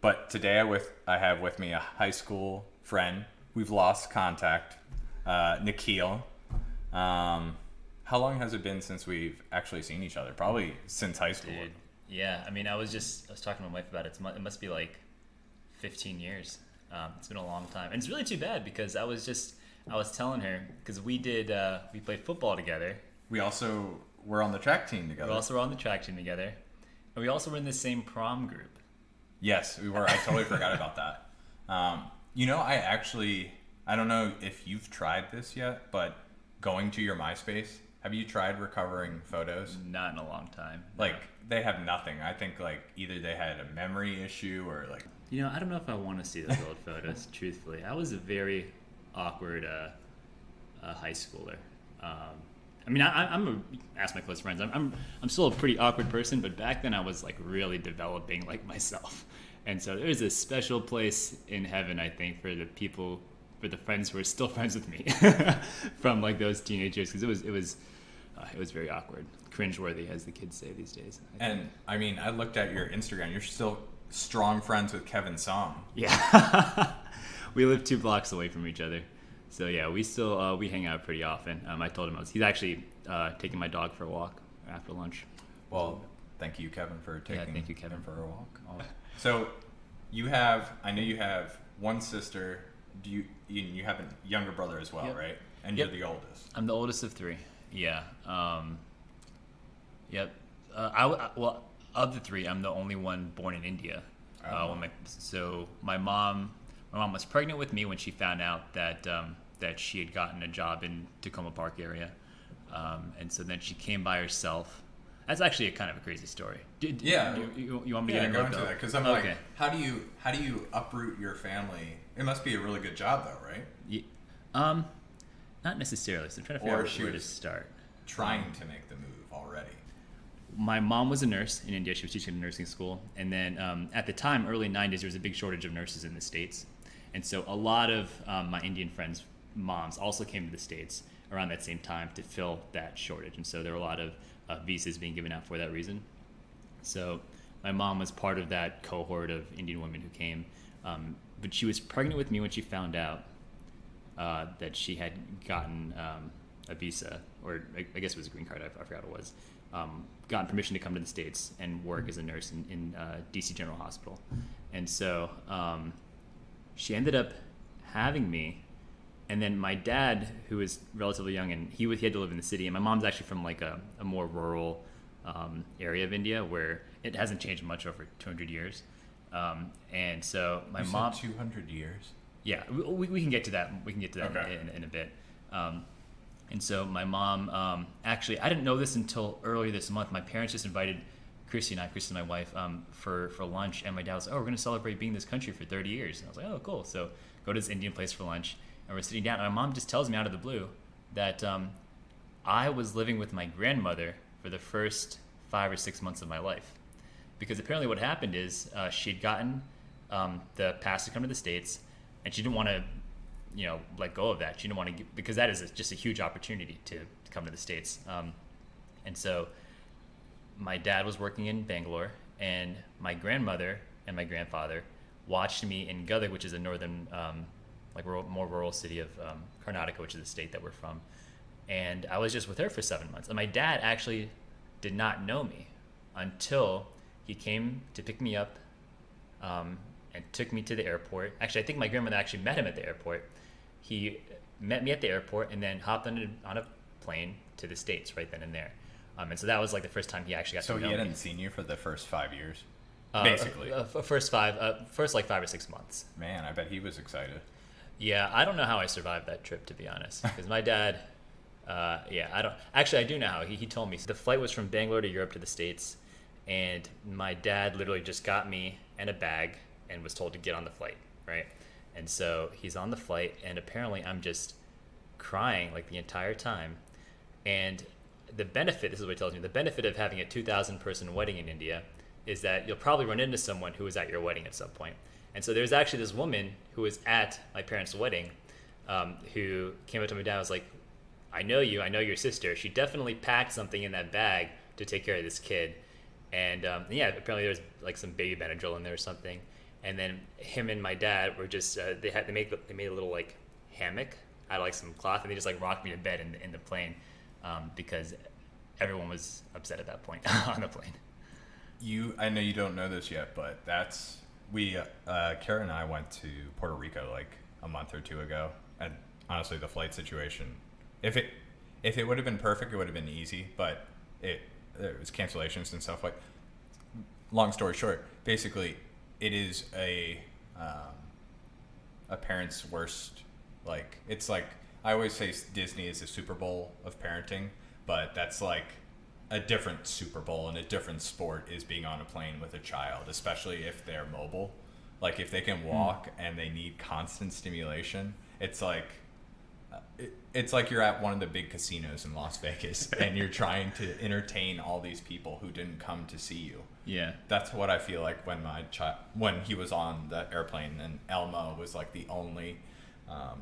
But today I have with me a high school friend. We've lost contact, Nikhil. How long has it been since we've actually seen each other? Probably since high school. Dude, yeah. I mean, I was talking to my wife about it. It must be like 15 years. It's been a long time, and it's really too bad because I was telling her because we played football together. We also were on the track team together. We also were on the track team together, and we also were in the same prom group. Yes, we were. I totally forgot about that. I don't know if you've tried this yet, but going to your MySpace, have you tried recovering photos? Not in a long time. No. Like, they have nothing. I think, like, either they had a memory issue or, like... I don't know if I want to see those old photos, truthfully. I was a very awkward high schooler. Ask my close friends. I'm still a pretty awkward person, but back then I was, like, really developing, like, myself. And so there's a special place in heaven, I think, for the friends who are still friends with me from, like, those teenage years, because it was very awkward, cringeworthy, as the kids say these days. I looked at your Instagram. You're still strong friends with Kevin Song. Yeah, we live 2 blocks away from each other, so yeah, we still we hang out pretty often. I told him he's actually taking my dog for a walk after lunch. Well, thank you, Kevin, for taking. Thank you, Kevin, for a walk. So, I know you have one sister. You have a younger brother as well, yep. right? And Yep. you're the oldest. I'm the oldest of 3. Yeah. Yep. Of the 3, I'm the only one born in India. Oh. My mom was pregnant with me when she found out that she had gotten a job in Tacoma Park area, and so then she came by herself. That's actually a kind of a crazy story. You want me to go into that? Because I'm okay. like, how do you uproot your family? It must be a really good job, though, right? Yeah, not necessarily. So I'm trying to figure out where to start. Trying to make the move already. My mom was a nurse in India. She was teaching at a nursing school. And then at the time, early 90s, there was a big shortage of nurses in the States. And so a lot of my Indian friends' moms also came to the States around that same time to fill that shortage. And so there were a lot of visas being given out for that reason. So my mom was part of that cohort of Indian women who came. But she was pregnant with me when she found out that she had gotten a visa, or I guess it was a green card, I forgot what it was, gotten permission to come to the States and work as a nurse in DC General Hospital. And so she ended up having me. And then my dad, who was relatively young, and he had to live in the city. And my mom's actually from like a more rural area of India where it hasn't changed much over 200 years. And so my mom... 200 years? Yeah, we can get to that. We can get to that okay. in a bit. And so my mom, actually, I didn't know this until earlier this month. My parents just invited Christy, my wife, for lunch. And my dad was like, oh, we're going to celebrate being in this country for 30 years. And I was like, oh, cool. So go to this Indian place for lunch. And we're sitting down. And my mom just tells me out of the blue that I was living with my grandmother for the first 5 or 6 months of my life. Because apparently what happened is she'd gotten the pass to come to the States, and she didn't want to, let go of that. She didn't want to, because that is just a huge opportunity to come to the States. And so my dad was working in Bangalore, and my grandmother and my grandfather watched me in Gadag, which is a northern, more rural city of Karnataka, which is the state that we're from. And I was just with her for 7 months. And my dad actually did not know me until he came to pick me up and took me to the airport. Actually, I think my grandmother actually met him at the airport. He met me at the airport and then hopped on a plane to the States right then and there. And so that was like the first time he actually got to know me. So he hadn't seen you for the first 5 years, basically? First 5 or 6 months. Man, I bet he was excited. Yeah, I don't know how I survived that trip, to be honest. Because my dad, I do know how. He told me. The flight was from Bangalore to Europe to the States. And my dad literally just got me and a bag and was told to get on the flight, right? And so he's on the flight, and apparently I'm just crying like the entire time. And the benefit, this is what he tells me, the benefit of having a 2,000 person wedding in India is that you'll probably run into someone who was at your wedding at some point. And so there's actually this woman who was at my parents' wedding who came up to my dad and was like, I know you, I know your sister. She definitely packed something in that bag to take care of this kid. And yeah, apparently there was like some baby Benadryl in there or something. And then him and my dad were just they made a little like hammock out of like some cloth, and they just like rocked me to bed in the plane because everyone was upset at that point on the plane. I know you don't know this yet, but Kara and I went to Puerto Rico like a month or two ago, and honestly, the flight situation, if it would have been perfect, it would have been easy, but there was cancellations and stuff. Like, long story short, basically, it is a parent's worst. Like, it's like, I always say Disney is the Super Bowl of parenting, but that's like a different Super Bowl and a different sport is being on a plane with a child, especially if they're mobile. Like, if they can walk and they need constant stimulation, it's like you're at one of the big casinos in Las Vegas and you're trying to entertain all these people who didn't come to see you. Yeah. That's what I feel like when he was on the airplane and Elmo was like the only,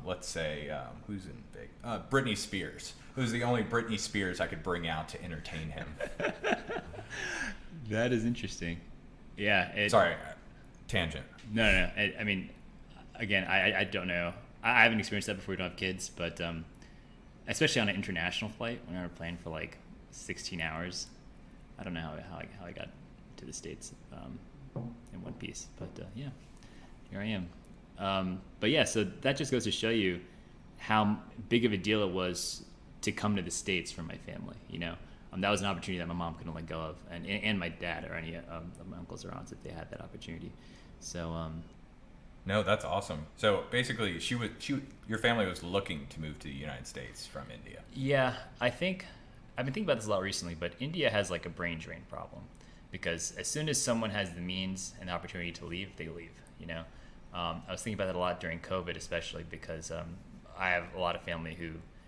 let's say, who's in big? Britney Spears. Who's the only Britney Spears I could bring out to entertain him. That is interesting. Yeah. Sorry, tangent. No. I mean, again, I don't know. I haven't experienced that before. We don't have kids, but especially on an international flight, when we were playing for like 16 hours, I don't know how I got to the States in one piece, but yeah, here I am. But yeah, so that just goes to show you how big of a deal it was to come to the States for my family. You know, that was an opportunity that my mom couldn't let go of, and my dad or any of my uncles or aunts if they had that opportunity. So. No, that's awesome. So basically, your family was looking to move to the United States from India. Yeah, I've been thinking about this a lot recently, but India has like a brain drain problem because as soon as someone has the means and the opportunity to leave, they leave. You know, I was thinking about that a lot during COVID, especially because I have a lot of family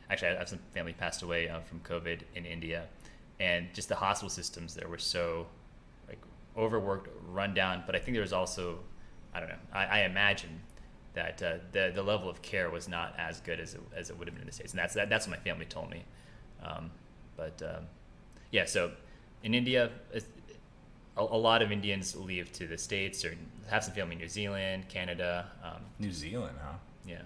I have some family passed away from COVID in India, and just the hospital systems there were so like overworked, run down. But I think there was also, I don't know, I imagine that the level of care was not as good as it would have been in the States, and that's what my family told me. Yeah, so in India, a lot of Indians leave to the States or have some family in New Zealand, Canada. New Zealand, huh? Yeah.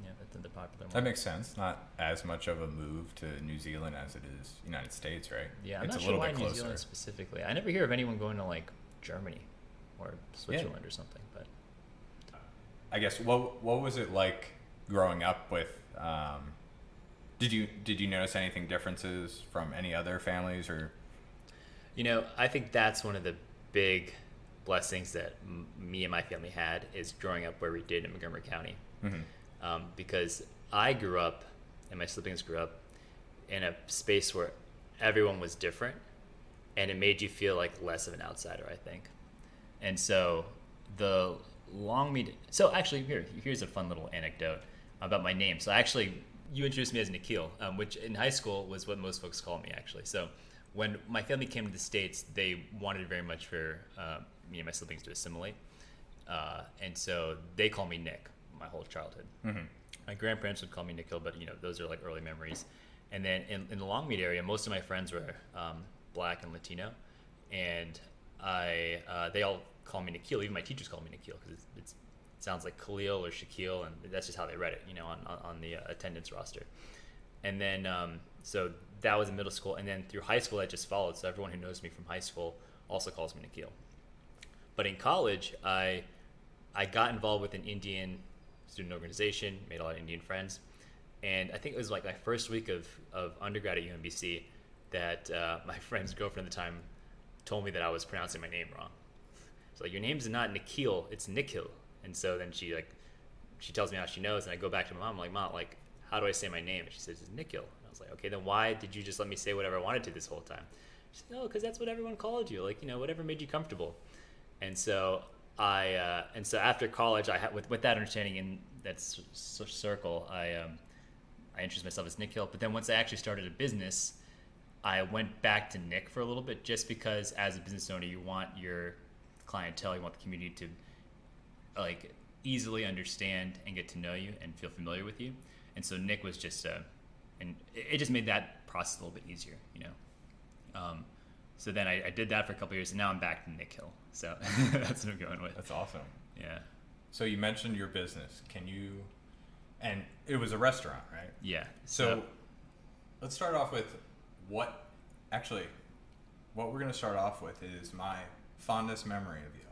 Yeah, that's the popular one. That makes sense. Not as much of a move to New Zealand as it is United States, right? Yeah, I'm it's not a sure little why bit New closer. Zealand specifically. I never hear of anyone going to like Germany or Switzerland or something, but I guess what was it like growing up with? Did you notice anything differences from any other families or? You know, I think that's one of the big blessings that me and my family had is growing up where we did in Montgomery County, because I grew up and my siblings grew up in a space where everyone was different, and it made you feel like less of an outsider, I think. And so so actually here's a fun little anecdote about my name. So actually, you introduced me as Nikhil, which in high school was what most folks called me actually. So when my family came to the States, they wanted very much for me and my siblings to assimilate, and so they call me Nick my whole childhood. My grandparents would call me Nikhil, but you know those are like early memories. And then in the Longmead area, most of my friends were Black and Latino, and they all call me Nikhil. Even my teachers call me Nikhil because it sounds like Khalil or Shaquille, and that's just how they read it, you know, on the attendance roster. And then so that was in middle school, and then through high school that just followed. So everyone who knows me from high school also calls me Nikhil. But in college, I got involved with an Indian student organization, made a lot of Indian friends, and I think it was like my first week of undergrad at UMBC that my friend's girlfriend at the time told me that I was pronouncing my name wrong. So like, your name's not Nikhil, it's Nikhil. And so then she tells me how she knows, and I go back to my mom, I'm like, Mom, like, how do I say my name? And she says, it's Nikhil. And I was like, okay, then why did you just let me say whatever I wanted to this whole time? She said, no, because that's what everyone called you, like, you know, whatever made you comfortable. And so so after college, with that understanding in that circle, I introduced myself as Nikhil. But then once I actually started a business, I went back to Nick for a little bit, just because as a business owner, you want your clientele, you want the community to like easily understand and get to know you and feel familiar with you. And so Nick was just and it just made that process a little bit easier, you know. So then I did that for a couple years, and now I'm back to Nikhil. So that's what I'm going with. That's awesome. Yeah. So you mentioned your business. Can you? And it was a restaurant, right? Yeah. So let's start off with what we're going to start off with is my fondest memory of you.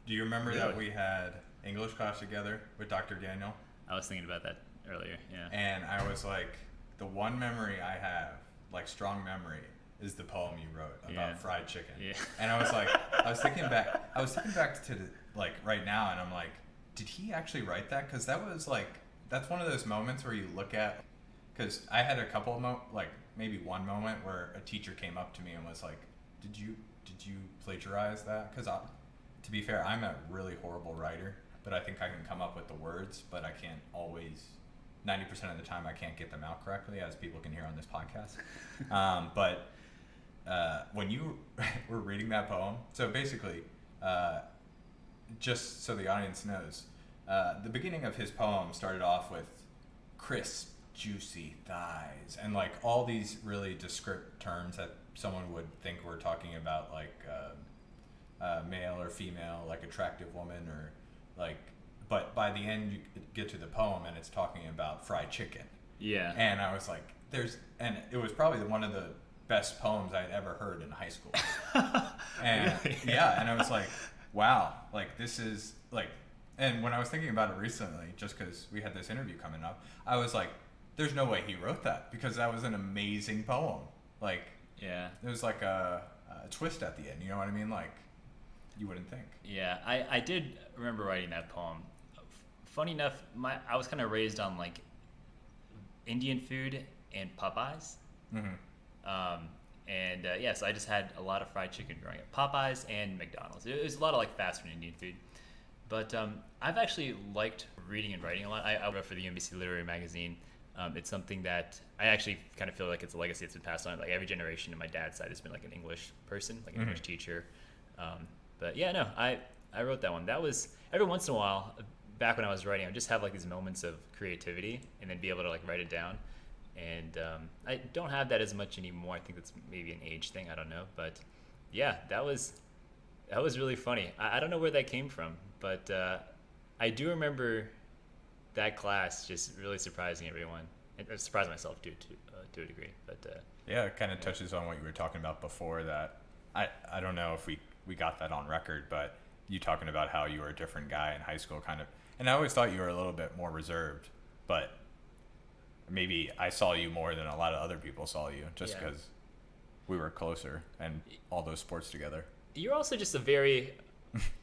Do you remember that we had English class together with Dr. Daniel? I was thinking about that earlier. Yeah. And I was like, the one memory I have, like strong memory, is the poem you wrote about fried chicken. Yeah. And I was like, I was thinking back to like right now, and I'm like, did he actually write that? Because that was like, that's one of those moments where you look at, because I had a couple of like maybe one moment where a teacher came up to me and was like, did you plagiarize that? Because to be fair, I'm a really horrible writer, but I think I can come up with the words, but I can't always. 90% of the time I can't get them out correctly, as people can hear on this podcast. But when you were reading that poem, so basically, just so the audience knows, the beginning of his poem started off with crisp, juicy thighs, and like all these really descriptive terms that someone would think we're talking about, like male or female, like attractive woman, or like. But by the end, you get to the poem, and it's talking about fried chicken. Yeah. And I was like, and it was probably one of the best poems I'd ever heard in high school. And really? Yeah, and I was like, wow, like this is like, and when I was thinking about it recently, just because we had this interview coming up, I was like, there's no way he wrote that, because that was an amazing poem. Like, yeah, it was like a twist at the end, you know what I mean? Like, you wouldn't think. Yeah, I did remember writing that poem. Funny enough, I was kind of raised on like Indian food and Popeyes. Mm-hmm. So I just had a lot of fried chicken growing up. Popeyes and McDonald's. It was a lot of like fast food Indian food. But I've actually liked reading and writing a lot. I wrote for the UMBC Literary Magazine. It's something that I actually kind of feel like it's a legacy that's been passed on. Like every generation on my dad's side has been like an English person, like an English teacher. But yeah, no, I wrote that one. That was every once in a while. Back when I was writing, I would just have like these moments of creativity and then be able to like write it down. And I don't have that as much anymore. I think that's maybe an age thing. I don't know. But yeah, that was really funny. I don't know where that came from, but I do remember that class just really surprising everyone. And surprised myself to a degree. But yeah, it kind of touches on what you were talking about before, that I don't know if we got that on record, but you talking about how you were a different guy in high school, kind of. And I always thought you were a little bit more reserved, but maybe I saw you more than a lot of other people saw you, just because we were closer and all those sports together. You're also just a very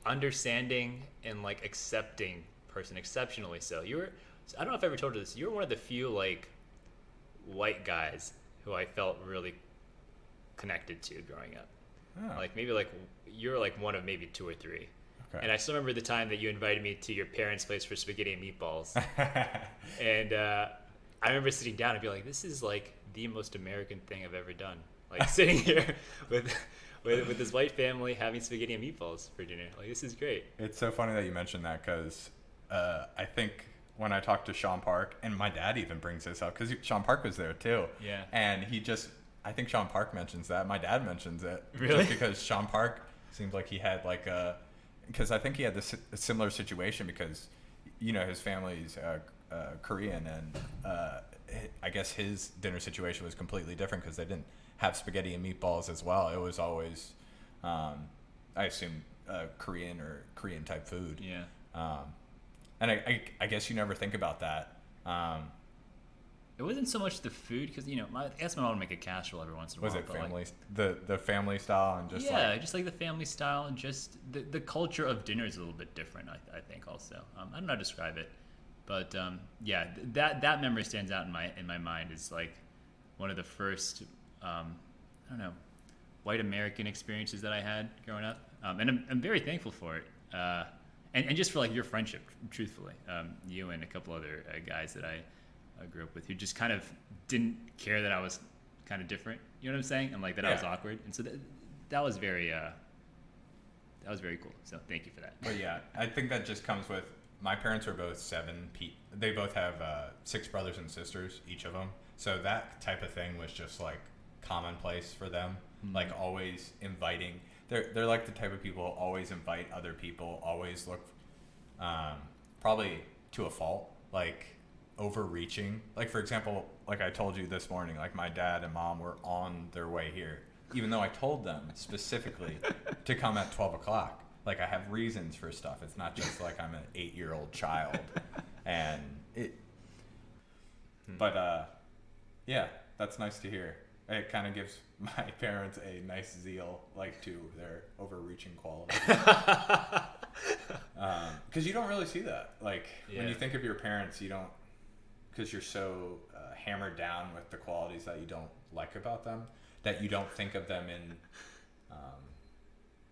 understanding and like accepting person, exceptionally so. I don't know if I ever told you this, you were one of the few like white guys who I felt really connected to growing up. Oh. Like maybe like you're like one of maybe two or three. Okay. And I still remember the time that you invited me to your parents' place for spaghetti and meatballs. And I remember sitting down and be like, this is like the most American thing I've ever done. Like sitting here with this white family having spaghetti and meatballs for dinner. Like, this is great. It's so funny that you mentioned that, because I think when I talked to Sean Park, and my dad even brings this up, because Sean Park was there too. Yeah. And I think Sean Park mentions that. My dad mentions it. Really? Just because Sean Park seems like he had like because I think he had this similar situation, because, you know, his family's Korean, and I guess his dinner situation was completely different, because they didn't have spaghetti and meatballs as well. It was always, I assume, Korean or Korean type food. Yeah. And I guess you never think about that. It wasn't so much the food, because, you know, I guess my mom would make a casserole every once in a while. Was it family, like, the family style, and just just like the family style, and just the culture of dinner is a little bit different, I think also. I don't know how to describe it, but that memory stands out in my mind as like one of the first I don't know, white American experiences that I had growing up, and I'm very thankful for it, and just for like your friendship, truthfully, you and a couple other guys that I grew up with, who just kind of didn't care that I was kind of different, you know what I'm saying, and like that I was awkward, and so that was very cool. So thank you for that. But yeah, I think that just comes with, my parents are both they both have 6 brothers and sisters, each of them, so that type of thing was just like commonplace for them. like always inviting. They're like the type of people who always invite other people, always look, probably to a fault, like overreaching. Like for example, like I told you this morning, like my dad and mom were on their way here, even though I told them specifically to come at 12 o'clock. Like I have reasons for stuff. It's not just like I'm an 8-year-old child, and it. But yeah, that's nice to hear. It kind of gives my parents a nice zeal, like to their overreaching quality. Because you don't really see that. Like when you think of your parents, you don't, because you're so hammered down with the qualities that you don't like about them, that you don't think of them in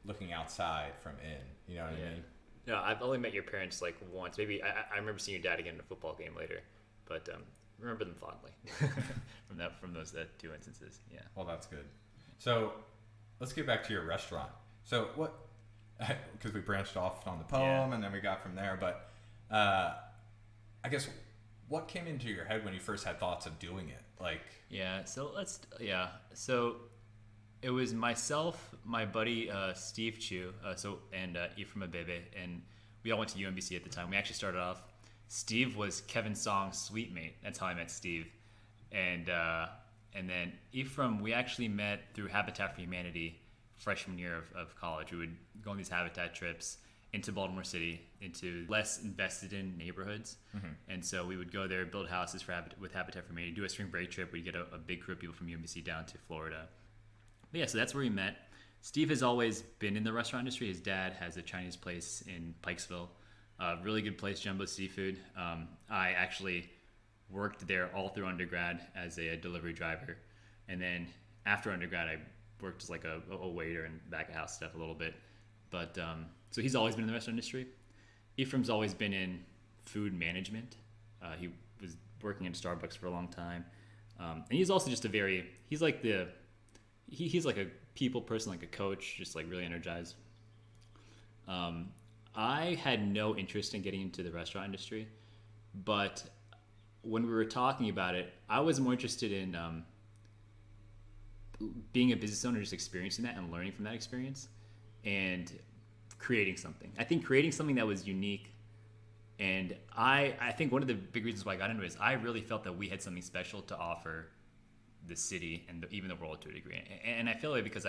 looking outside from in. You know what I mean? No, I've only met your parents like once. Maybe I remember seeing your dad again in a football game later, but remember them fondly from those two instances. Yeah. Well, that's good. So let's get back to your restaurant. So what? Because we branched off on the poem and then we got from there, but I guess what came into your head when you first had thoughts of doing it? Like so it was myself, my buddy Steve Chu, and Ephraim Abebe, and we all went to UMBC at the time. We actually started off. Steve was Kevin Song's suite mate. That's how I met Steve, and then Ephraim we actually met through Habitat for Humanity freshman year of college. We would go on these Habitat trips into Baltimore City, into less invested in neighborhoods, and so we would go there, build houses with Habitat for Humanity, do a spring break trip. We'd get a big crew of people from UMBC down to Florida. But yeah, so that's where we met. Steve has always been in the restaurant industry. His dad has a Chinese place in Pikesville. Really good place, Jumbo Seafood. I actually worked there all through undergrad as a delivery driver. And then after undergrad, I worked as like a waiter and back of house stuff a little bit. But so he's always been in the restaurant industry. Ephraim's always been in food management. He was working at Starbucks for a long time. And he's also just he's like a people person, like a coach, just like really energized. I had no interest in getting into the restaurant industry, but when we were talking about it, I was more interested in being a business owner, just experiencing that and learning from that experience and creating something. I think creating something that was unique. And I think one of the big reasons why I got into it is I really felt that we had something special to offer the city and even the world to a degree. And I feel like because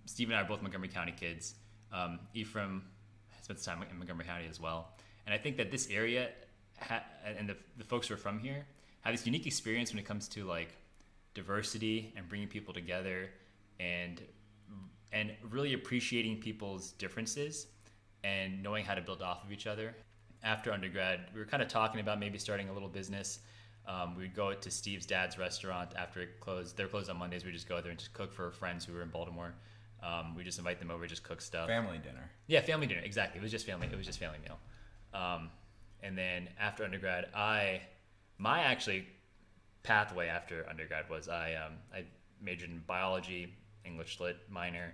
Steve and I are both Montgomery County kids. Ephraim spent time in Montgomery County as well. And I think that this area and the folks who are from here have this unique experience when it comes to like diversity and bringing people together and really appreciating people's differences and knowing how to build off of each other. After undergrad, we were kind of talking about maybe starting a little business. We would go to Steve's dad's restaurant after it closed. They're closed on Mondays. We just go there and just cook for friends who were in Baltimore. We just invite them over, just cook stuff. Family dinner. Yeah, family dinner. Exactly. It was just family meal. And then after undergrad, my actually pathway after undergrad was I majored in biology, English lit minor,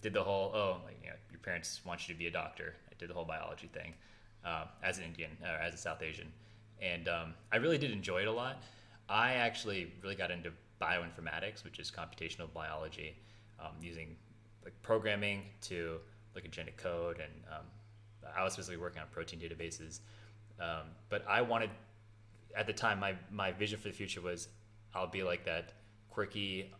did the whole your parents want you to be a doctor. I did the whole biology thing as an Indian or as a South Asian, and I really did enjoy it a lot. I actually really got into bioinformatics, which is computational biology, using like programming to look at genetic code, and I was specifically working on protein databases. But I wanted, at the time, my vision for the future was I'll be like that quirky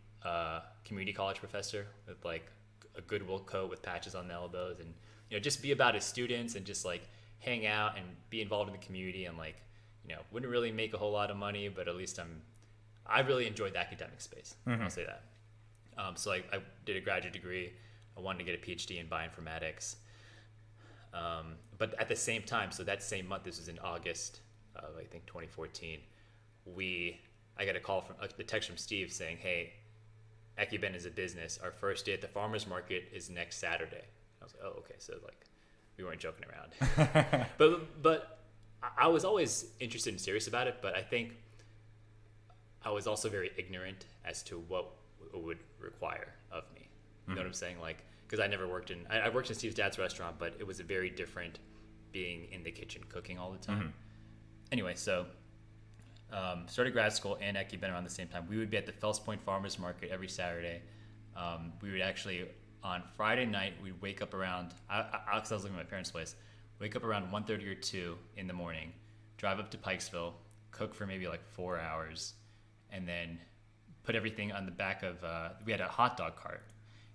community college professor with like a Goodwill coat with patches on the elbows, and just be about his students and just like hang out and be involved in the community, and like wouldn't really make a whole lot of money, but at least I really enjoyed the academic space. I'll say that. So I did a graduate degree. I wanted to get a PhD in bioinformatics. But at the same time, so that same month, this was in August of, I think, 2014, I got a text from Steve saying, hey, Eki-Ben is a business. Our first day at the farmer's market is next Saturday. I was like, oh, okay. So like, we weren't joking around. But I was always interested and serious about it, but I think I was also very ignorant as to what it would require of me. You know what I'm saying? Like, because I never worked I worked in Steve's dad's restaurant, but it was a very different being in the kitchen cooking all the time. Anyway, so started grad school and Eki-Ben around the same time. We would be at the Fells Point Farmers Market every Saturday. We would actually, on Friday night, we'd wake up around, because I was living at my parents' place, wake up around 1:30 or 2 in the morning, drive up to Pikesville, cook for maybe like 4 hours, and then put everything on the back of, we had a hot dog cart,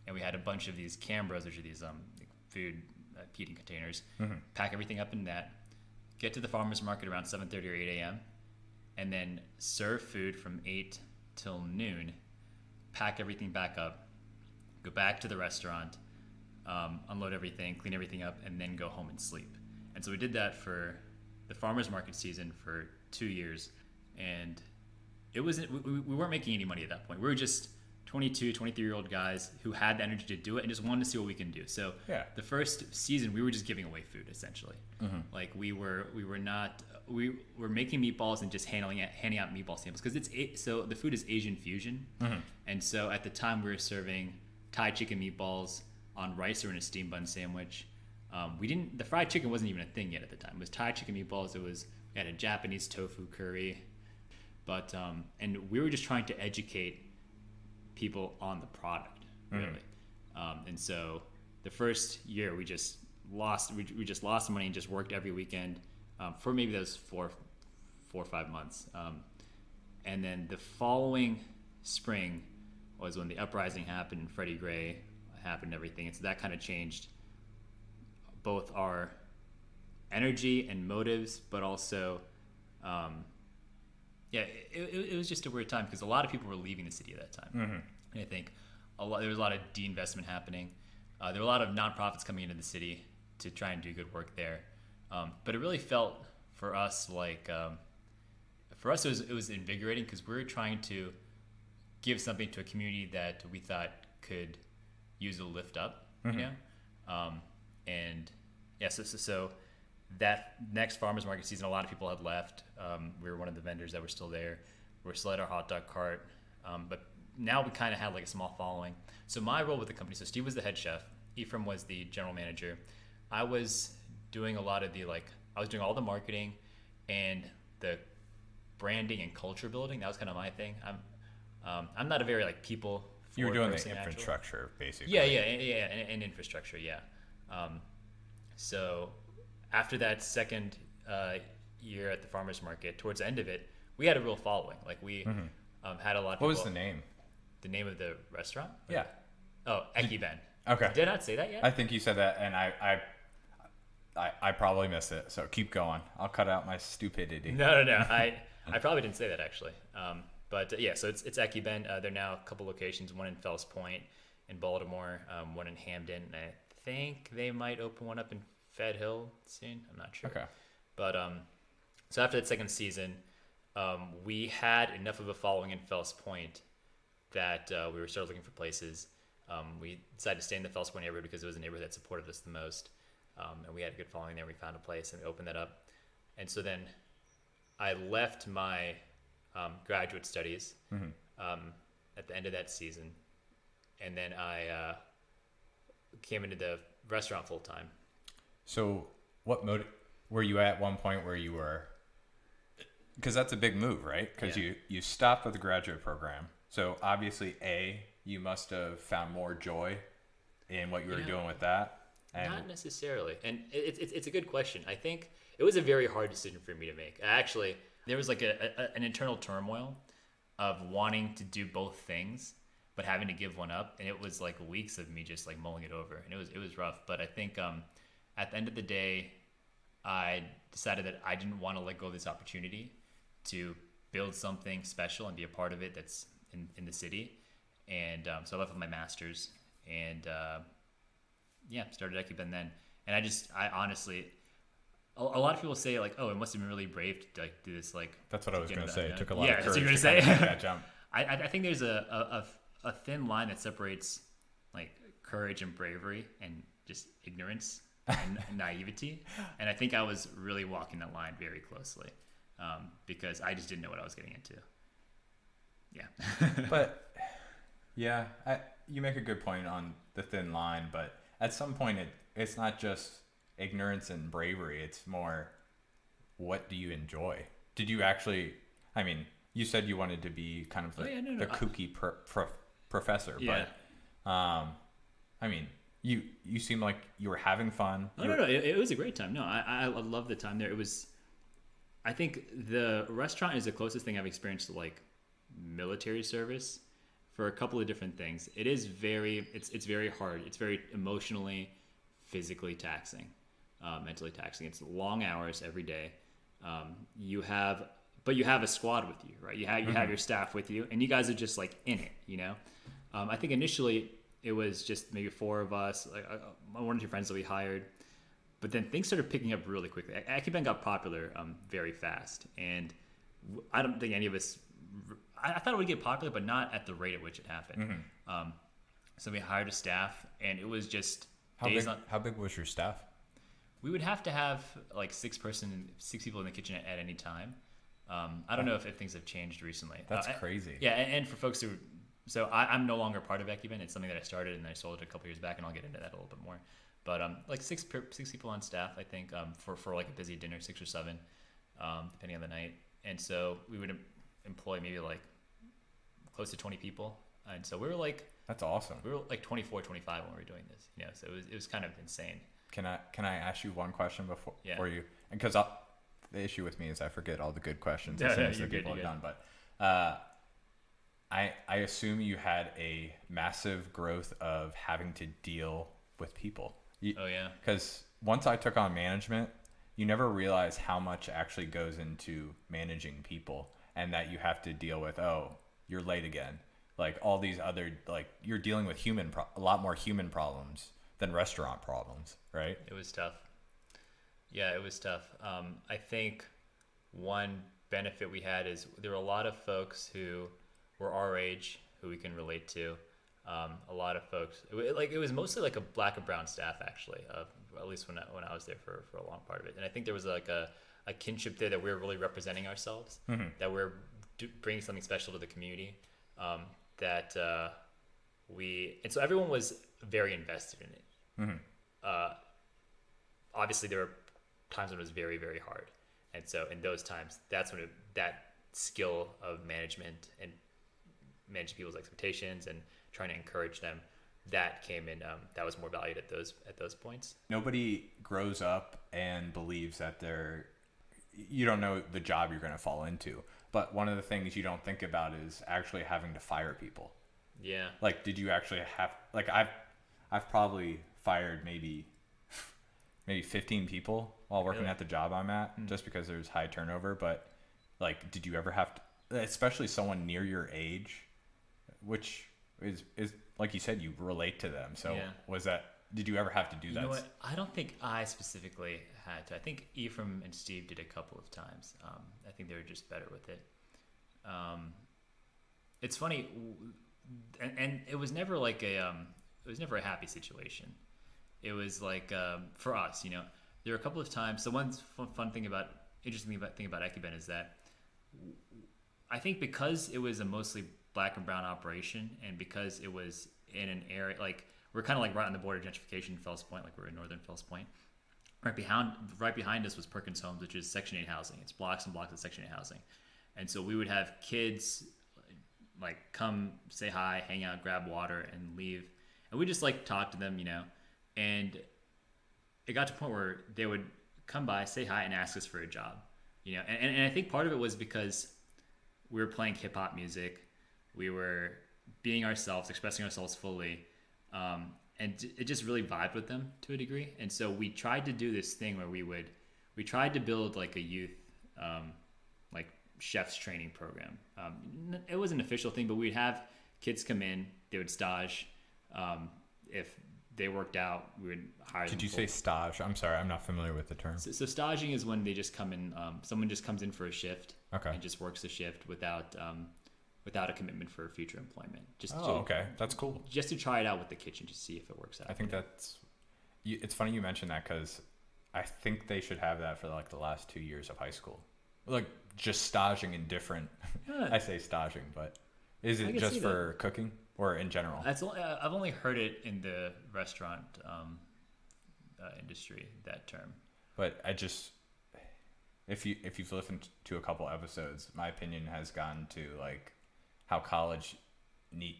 and we had a bunch of these Cambros, which are these food heating containers, pack everything up in that, get to the farmer's market around 7:30 or 8 a.m., and then serve food from 8 till noon, pack everything back up, go back to the restaurant, unload everything, clean everything up, and then go home and sleep. And so we did that for the farmer's market season for 2 years, and it wasn't, we weren't making any money at that point. We were just 22, 23-year-old guys who had the energy to do it and just wanted to see what we can do. So the first season, we were just giving away food, essentially. Like we were making meatballs and just handing out meatball samples, because so the food is Asian fusion. And so at the time we were serving Thai chicken meatballs on rice or in a steam bun sandwich. The fried chicken wasn't even a thing yet at the time. It was Thai chicken meatballs. We had a Japanese tofu curry, but and we were just trying to educate people on the product, really. And so the first year we just lost money and just worked every weekend for maybe those 4 or 5 months. And then the following spring was when the uprising happened and Freddie Gray happened and everything. And so that kind of changed both our energy and motives, but also, it was just a weird time because a lot of people were leaving the city at that time. And I think there was a lot of de-investment happening. There were a lot of nonprofits coming into the city to try and do good work there. But it really felt for us like, it was invigorating because we were trying to give something to a community that we thought could use a lift up, you know? So that next farmers market season, a lot of people had left. We were one of the vendors that were still there. We're still at our hot dog cart. But now we kind of had like a small following. So my role with the company, so Steve was the head chef. Ephraim was the general manager. I was doing a lot of I was doing all the marketing and the branding and culture building. That was kind of my thing. I'm not a very people. You were doing the infrastructure, basically. Yeah, and infrastructure, yeah. So after that second year at the farmers market, towards the end of it, we had a real following. Like we had a lot of people. What was the name? The name of the restaurant? Yeah. Oh, Eki Ben. Okay. Did I not say that yet? I think you said that, and I probably missed it. So keep going. I'll cut out my stupidity. No. I probably didn't say that actually. But so it's Eki Ben. There are now a couple locations. One in Fells Point, in Baltimore. One in Hamden. And I think they might open one up in Fed Hill soon. I'm not sure. Okay. But so after that second season, we had enough of a following in Fells Point that we were started looking for places. We decided to stay in the Fells Point neighborhood because it was a neighborhood that supported us the most. And we had a good following there. We found a place and we opened that up. And so then I left my graduate studies at the end of that season. And then I came into the restaurant full time. So what were you at one point where you were, because that's a big move, right? Because you stopped with the graduate program. So obviously, you must have found more joy in what you were doing with that. And not necessarily. And it's a good question. I think it was a very hard decision for me to make. Actually, there was like an internal turmoil of wanting to do both things, but having to give one up. And it was like weeks of me just like mulling it over. And it was rough. But I think at the end of the day, I decided that I didn't want to let go of this opportunity to build something special and be a part of it that's in the city. And so I left with my master's and started Eki Ben then. And I honestly, a lot of people say like, oh, it must have been really brave to like do this. Like that's what I was going to say. It took a lot of courage that's what you're going to say. Make that jump. I think there's a thin line that separates like courage and bravery and just ignorance and naivety. And I think I was really walking that line very closely because I just didn't know what I was getting into. Yeah. But yeah, you make a good point on the thin line, but at some point it's not just ignorance and bravery. It's more, what do you enjoy? Did you actually, you said you wanted to be kind of the kooky professor, but I mean, you seem like you were having fun. Oh, no. It was a great time. No, I love the time there. It was, I think the restaurant is the closest thing I've experienced to like military service for a couple of different things. It is it's very hard. It's very emotionally, physically taxing, mentally taxing. It's long hours every day. You have a squad with you, right? You have your staff with you, and you guys are just like in it, you know? I think initially it was just maybe four of us, like one or two friends that we hired. But then things started picking up really quickly. Akiben got popular very fast, and I don't think any of us. I thought it would get popular, but not at the rate at which it happened. So we hired a staff, and it was just How big was your staff? We would have to have like six people in the kitchen at any time. I don't know if things have changed recently. That's crazy. Yeah, and for folks who, so I'm no longer part of Akiben. It's something that I started and I sold it a couple years back, and I'll get into that a little bit more. But like six people on staff, I think, for like a busy dinner, 6 or 7, depending on the night. And so we would employ maybe like close to 20 people. And so we were like, that's awesome. We were like 24, 25 when we were doing this, you know. So it was kind of insane. Can I ask you one question before you? And because the issue with me is I forget all the good questions as soon as the people are done. But I assume you had a massive growth of having to deal with people. Oh yeah. Because once I took on management, you never realize how much actually goes into managing people, and that you have to deal with, oh, you're late again. Like all these other, like you're dealing with a lot more human problems than restaurant problems, right? It was tough. Yeah, it was tough. I think one benefit we had is there were a lot of folks who were our age who we can relate to. A lot of folks, it was mostly like a black and brown staff actually, at least when I was there for a long part of it. And I think there was like a kinship there that we were really representing ourselves, that we're bringing something special to the community, and so everyone was very invested in it. Obviously there were times when it was very, very hard. And so in those times, that's when that skill of management and managing people's expectations and trying to encourage them, that came in, that was more valued at those points. Nobody grows up and believes that you don't know the job you're going to fall into. But one of the things you don't think about is actually having to fire people. Yeah. Like, did you actually have, like, I've probably fired maybe 15 people while working at the job I'm at, just because there's high turnover. But like, did you ever have to, especially someone near your age, which is like you said, you relate to them. So did you ever have to do that? You know what? I don't think I specifically had to. I think Ephraim and Steve did a couple of times. I think they were just better with it. It's funny, and it was never like it was never a happy situation. It was like, for us, you know, there were a couple of times. So one interesting thing about Akiben is that I think because it was a mostly black and brown operation, and because it was in an area, like we're kind of like right on the border of gentrification in Fells Point, like we're in northern Fells Point. Right behind us was Perkins Homes, which is Section 8 housing. It's blocks and blocks of Section 8 housing. And so we would have kids like come say hi, hang out, grab water, and leave. And we just like talk to them, you know. And it got to a point where they would come by, say hi, and ask us for a job, you know. And I think part of it was because we were playing hip hop music, we were being ourselves, expressing ourselves fully, and it just really vibed with them to a degree. And so we tried to do this thing where we tried to build like a youth, like chef's training program. It was an official thing, but we'd have kids come in, they would stage. If they worked out, we would hire them. Did you say stage? I'm sorry, I'm not familiar with the term. So staging is when they just come in, someone just comes in for a shift, and just works the shift without a commitment for future employment. Okay, that's cool. Just to try it out with the kitchen to see if it works out. I think it's funny you mentioned that, because I think they should have that for like the last 2 years of high school, like just staging in different. I say staging, but is it just for cooking or in general? I've only heard it in the restaurant industry, that term. But if you've listened to a couple episodes, my opinion has gone to like how college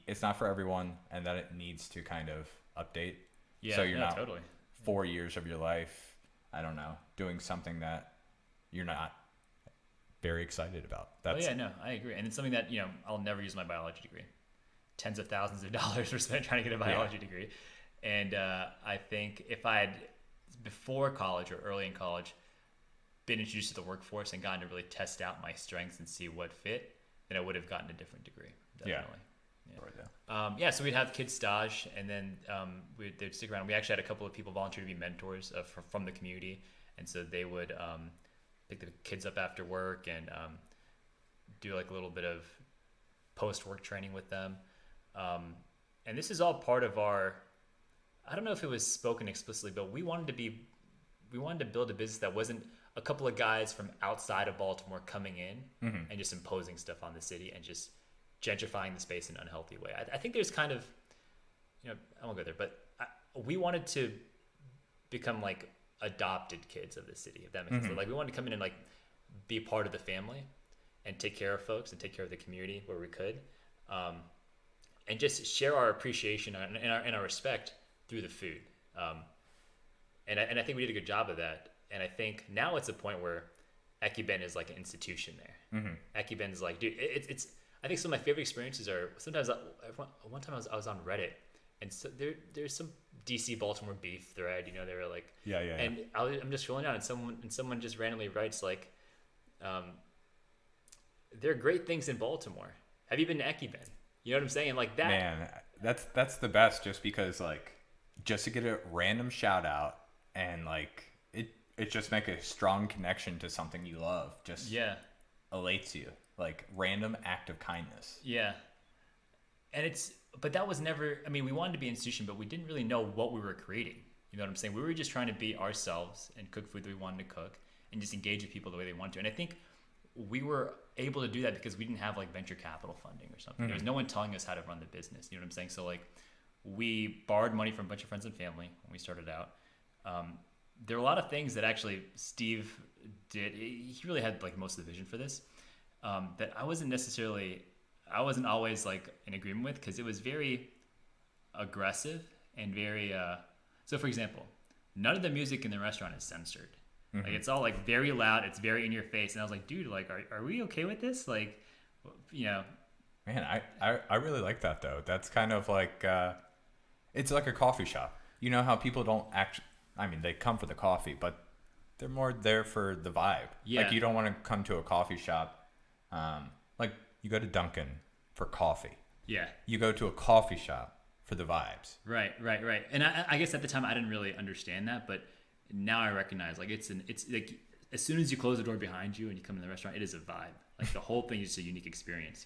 it's not for everyone, and that it needs to kind of update. Yeah, So you're no, not totally. 4 years of your life, I don't know, doing something that you're not very excited about. Oh That's yeah, no, I agree. And it's something that, I'll never use my biology degree. Tens of thousands of dollars were spent trying to get a biology degree. And I think if I had, before college or early in college, been introduced to the workforce and gotten to really test out my strengths and see what fit, then I would have gotten a different degree. Definitely. So we'd have kids stage, and then they'd stick around. We actually had a couple of people volunteer to be mentors from the community, and so they would pick the kids up after work and do like a little bit of post-work training with them. And this is all part of our, I don't know if it was spoken explicitly, but we wanted to build a business that wasn't a couple of guys from outside of Baltimore coming in and just imposing stuff on the city and just gentrifying the space in an unhealthy way. I think there's kind of, I won't go there, but we wanted to become like adopted kids of the city, if that makes sense. Like we wanted to come in and like be a part of the family and take care of folks and take care of the community where we could, and just share our appreciation and our respect through the food. And I think we did a good job of that. And I think now it's a point where Ekiben is like an institution there. Ekiben is like, dude, it's. I think some of my favorite experiences are sometimes. One time I was on Reddit, and so there's some DC Baltimore beef thread. They were like, and I'm just scrolling down, and someone just randomly writes like, there are great things in Baltimore. Have you been to Ekiben? You know what I'm saying? Like that. Man, that's the best. Just because just to get a random shout out and it just make a strong connection to something you love. Just elates you. Like random act of kindness. Yeah. And but that was never, we wanted to be an institution, but we didn't really know what we were creating. You know what I'm saying? We were just trying to be ourselves and cook food that we wanted to cook and just engage with people the way they wanted to. And I think we were able to do that because we didn't have like venture capital funding or something. There was no one telling us how to run the business. You know what I'm saying? So like we borrowed money from a bunch of friends and family when we started out. There are a lot of things that actually Steve did. He really had like most of the vision for this. That I wasn't always like in agreement with, because it was very aggressive and very so for example, none of the music in the restaurant is censored. Like it's all like very loud, it's very in your face, and I was like, dude, like are we okay with this? Like, Man, I really like that though. That's kind of like it's like a coffee shop. You know how people don't they come for the coffee, but they're more there for the vibe. Like you don't want to come to a coffee shop. Like you go to Dunkin' for coffee. Yeah. You go to a coffee shop for the vibes. Right. And I guess at the time I didn't really understand that, but now I recognize like it's like as soon as you close the door behind you and you come in the restaurant, it is a vibe. Like the whole thing is just a unique experience,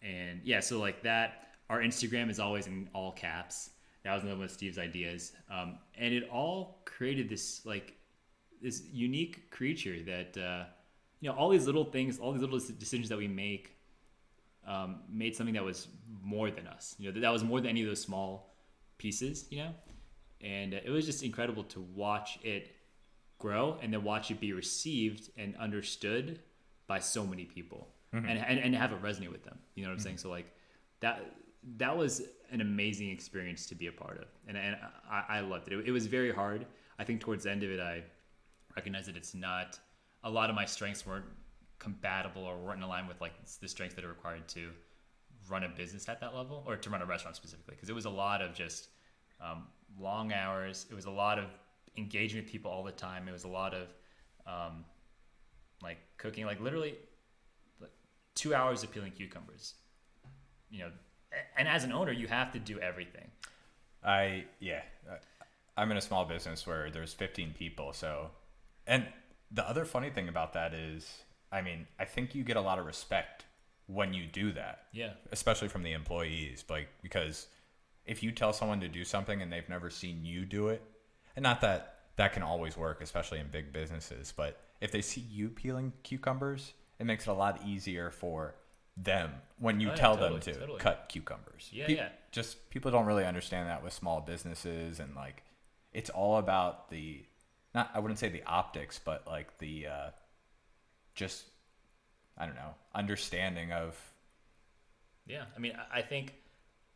and yeah, so like that, our Instagram is always in all caps. That was another one of Steve's ideas. And it all created this unique creature that, all these little things, all these little decisions that we make made something that was more than us. That was more than any of those small pieces, and it was just incredible to watch it grow and then watch it be received and understood by so many people and have it resonate with them. You know what I'm saying? So like that was an amazing experience to be a part of. And I loved it. It was very hard. I think towards the end of it, I recognized that it's not, a lot of my strengths weren't compatible or weren't in line with like the strengths that are required to run a business at that level, or to run a restaurant specifically. Because it was a lot of just long hours. It was a lot of engaging with people all the time. It was a lot of like cooking, like literally 2 hours of peeling cucumbers, and as an owner, you have to do everything. I'm in a small business where there's 15 people. So, and the other funny thing about that is, I think you get a lot of respect when you do that. Yeah. Especially from the employees, because if you tell someone to do something and they've never seen you do it, and not that can always work, especially in big businesses, but if they see you peeling cucumbers, it makes it a lot easier for them when you tell them to cut cucumbers. Just people don't really understand that with small businesses, and like it's all about I wouldn't say the optics, but like the understanding of Yeah, I mean, I think,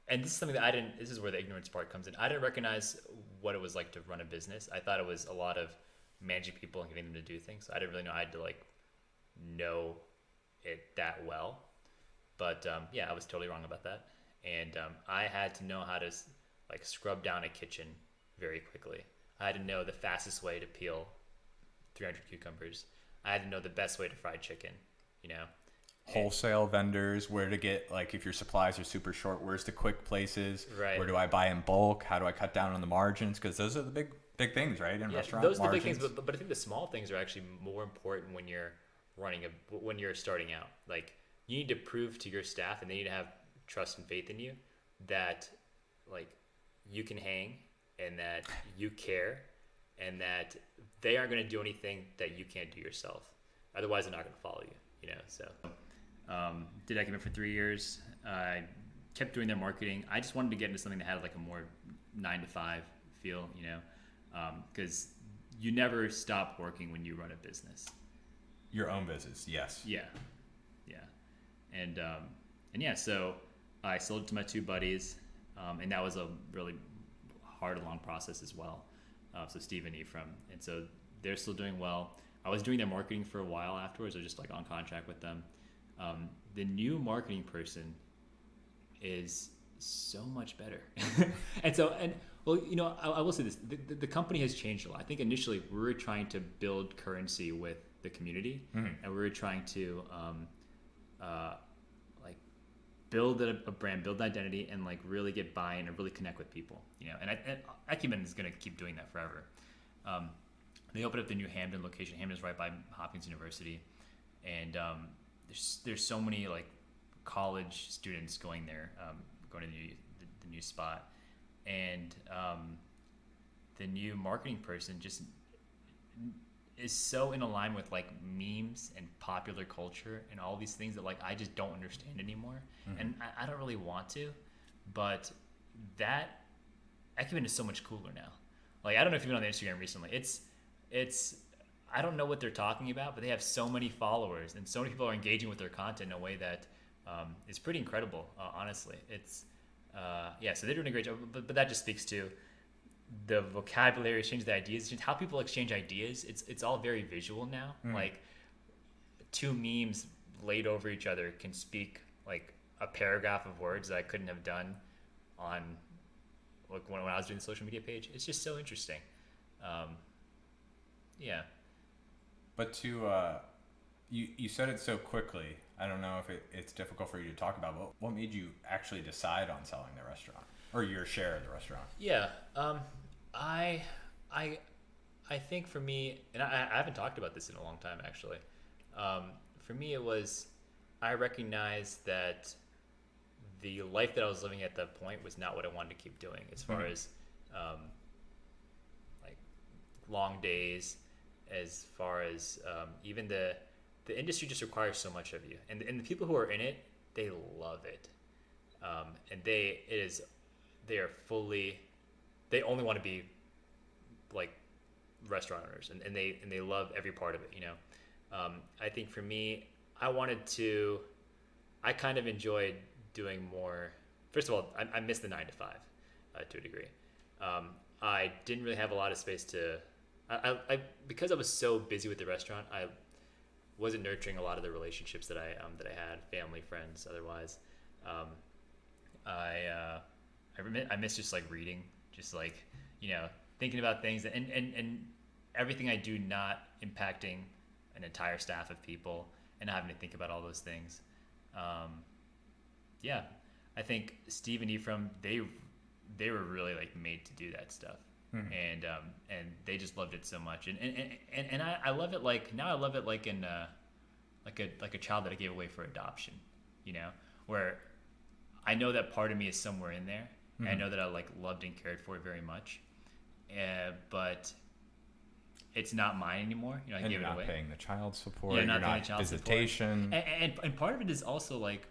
and this is something that I didn't. This is where the ignorance part comes in. I didn't recognize what it was like to run a business. I thought it was a lot of managing people and getting them to do things. I didn't really know I had to like know it that well. But yeah, I was totally wrong about that. And I had to know how to like scrub down a kitchen very quickly. I had to know the fastest way to peel 300 cucumbers. I had to know the best way to fry chicken, you know. Wholesale vendors, where to get, like, if your supplies are super short, where's the quick places? Right. Where do I buy in bulk? How do I cut down on the margins? Because those are the big things, right? In restaurant those are the big margins. things. But I think the small things are actually more important when you're when you're starting out. Like, you need to prove to your staff, and they need to have trust and faith in you that like you can hang, and that you care, and that they aren't going to do anything that you can't do yourself. Otherwise, they're not going to follow you. You know, so did Acumen for 3 years. I kept doing their marketing. I just wanted to get into something that had like a more 9 to 5 feel, you know, because you never stop working when you run a business. Your own business, yes. Yeah, and yeah, so I sold it to my 2 buddies, and that was a really hard, long process as well. So Steve and Ephraim, and so they're still doing well. I was doing their marketing for a while afterwards. I was just like on contract with them. The new marketing person is so much better. and well, you know, I will say this, the company has changed a lot. I think initially we were trying to build currency with the community, and we were trying to like build a brand, build an identity, and like really get buy-in and really connect with people, you know. And Acumen is going to keep doing that forever. They opened up the new Hamden location. Hamden's right by Hopkins University, and there's so many like college students going there, going to the new spot, and the new marketing person just is so in alignment with like memes and popular culture and all these things that like I just don't understand anymore, and I don't really want to, but that Acumen is so much cooler now. Like, I don't know if you've been on their Instagram recently. It's I don't know what they're talking about, but they have so many followers and so many people are engaging with their content in a way that is pretty incredible. Honestly, it's yeah. So they're doing a great job, but that just speaks to the vocabulary exchange, the ideas, how people exchange ideas. It's all very visual now. Like 2 memes laid over each other can speak like a paragraph of words that I couldn't have done on like when I was doing the social media page. It's just so interesting. Yeah. But you said it so quickly. I don't know if it's difficult for you to talk about, but what made you actually decide on selling the restaurant or your share of the restaurant? Yeah. I think for me, and I haven't talked about this in a long time actually. For me, it was, I recognized that the life that I was living at that point was not what I wanted to keep doing, as far as like long days, as far as even the industry just requires so much of you, and the people who are in it, they love it, and they only want to be like restaurant owners, and they love every part of it, you know. I think for me, I kind of enjoyed doing more. First of all, I miss the 9 to 5 to a degree. I didn't really have a lot of space to. I because I was so busy with the restaurant, I wasn't nurturing a lot of the relationships that I had, family, friends, otherwise. I miss just like reading, just like, you know, thinking about things and everything I do not impacting an entire staff of people and having to think about all those things. Yeah, I think Steve and Ephraim, they were really like made to do that stuff. And they just loved it so much, and I love it like now. I love it like in like a child that I gave away for adoption, you know, where I know that part of me is somewhere in there, and I know that I like loved and cared for it very much, but it's not mine anymore. You know, I and gave it away. You're not paying the child support. Yeah, not you're paying not the child visitation. support. And part of it is also like,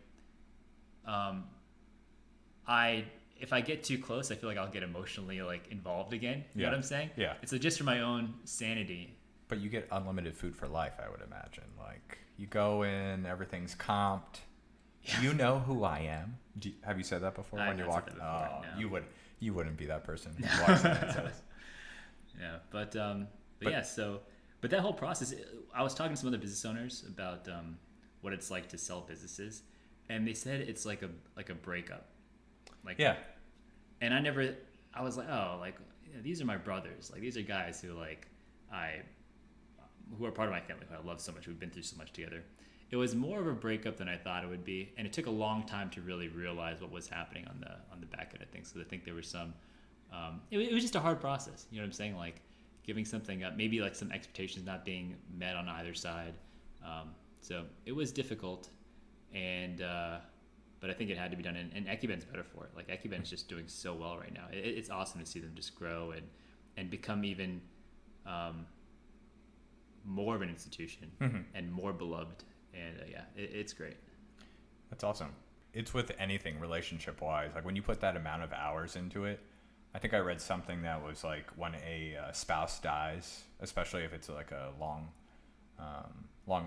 if I get too close, I feel like I'll get emotionally like involved again. You know what I'm saying? Yeah. It's just for my own sanity. But you get unlimited food for life, I would imagine. Like, you go in, everything's comped. You know who I am? Have you said that before I've when you not said walked? that before, Oh, no. you wouldn't be that person who walks in and says. Yeah, but But yeah, so but that whole process, I was talking to some other business owners about what it's like to sell businesses, and they said it's like a breakup, like yeah, and I was like, oh, like these are my brothers, like these are guys who like I who are part of my family who I love so much, we've been through so much together. It was more of a breakup than I thought it would be, and it took a long time to really realize what was happening on the back end of things. Because I think there was some, it was just a hard process. You know what I'm saying? Like giving something up, maybe like some expectations not being met on either side. So it was difficult, and but I think it had to be done. And Ekiben's better for it. Like Ekiben is just doing so well right now. It's awesome to see them just grow and become even more of an institution and more beloved. And yeah, it's great. that's awesome. It's with anything relationship wise. Like when you put that amount of hours into it, I think I read something that was like when a spouse dies, especially if it's like a long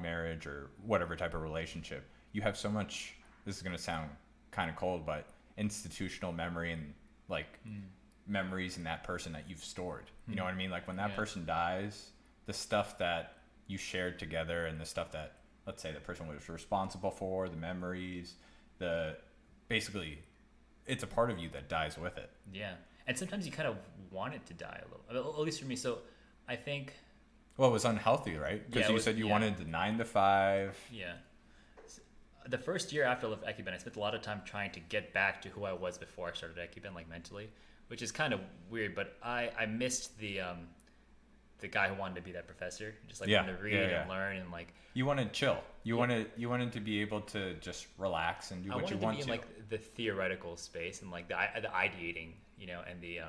marriage or whatever type of relationship, you have so much. This is gonna sound kind of cold, but institutional memory and like memories in that person that you've stored. You know what I mean? Like when that person dies, the stuff that you shared together and the stuff that, let's say, the person was responsible for, the memories, basically it's a part of you that dies with it. Yeah, and sometimes you kind of want it to die a little, at least for me. So I think Well, it was unhealthy, right? Because you said you wanted the 9 to 5. yeah. The first year after I left Ekiben, I spent a lot of time trying to get back to who I was before I started Ekiben, like mentally, which is kind of weird. But I missed the guy who wanted to be that professor, just like wanted to read and learn and like. You wanted chill. You wanted to be able to just relax and do what you want to. I wanted to be in like the theoretical space and like the ideating, you know, and the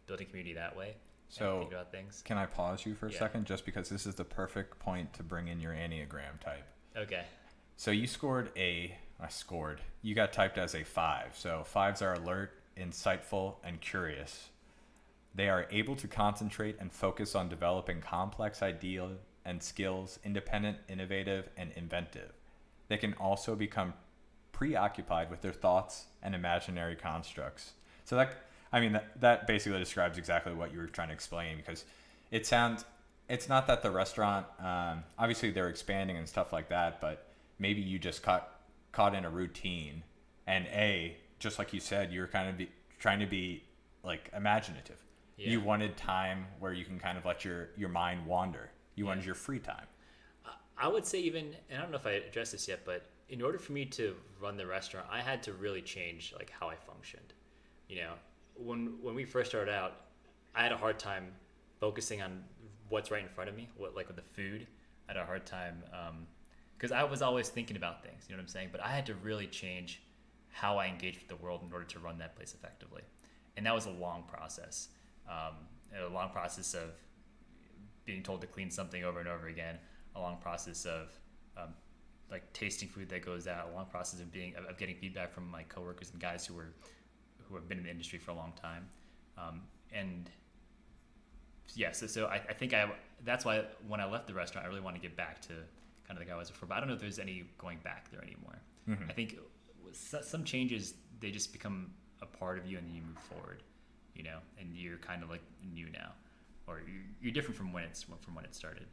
building community that way. So think about things. Can I pause you for a second, just because this is the perfect point to bring in your Enneagram type. Okay. So you you got typed as a 5. So 5s are alert, insightful, and curious. They are able to concentrate and focus on developing complex ideas and skills, independent, innovative, and inventive. They can also become preoccupied with their thoughts and imaginary constructs. So that basically describes exactly what you were trying to explain, because it's not that the restaurant, obviously they're expanding and stuff like that, but maybe you just caught in a routine, and just like you said, you're kind of trying to be like imaginative. Yeah. You wanted time where you can kind of let your mind wander. You wanted your free time. I would say even, and I don't know if I addressed this yet, but in order for me to run the restaurant, I had to really change like how I functioned. You know, when we first started out, I had a hard time focusing on what's right in front of me, with the food. I had a hard time because I was always thinking about things, you know what I'm saying? But I had to really change how I engaged with the world in order to run that place effectively. And that was a long process. A long process of being told to clean something over and over again, a long process of like tasting food that goes out, a long process of getting feedback from my coworkers and guys who have been in the industry for a long time. And yeah, so I think that's why when I left the restaurant, I really want to get back to kind of the guy I was before, but I don't know if there's any going back there anymore. I think some changes, they just become a part of you and then you move forward, you know, and you're kind of like new now, or you're different from when it started.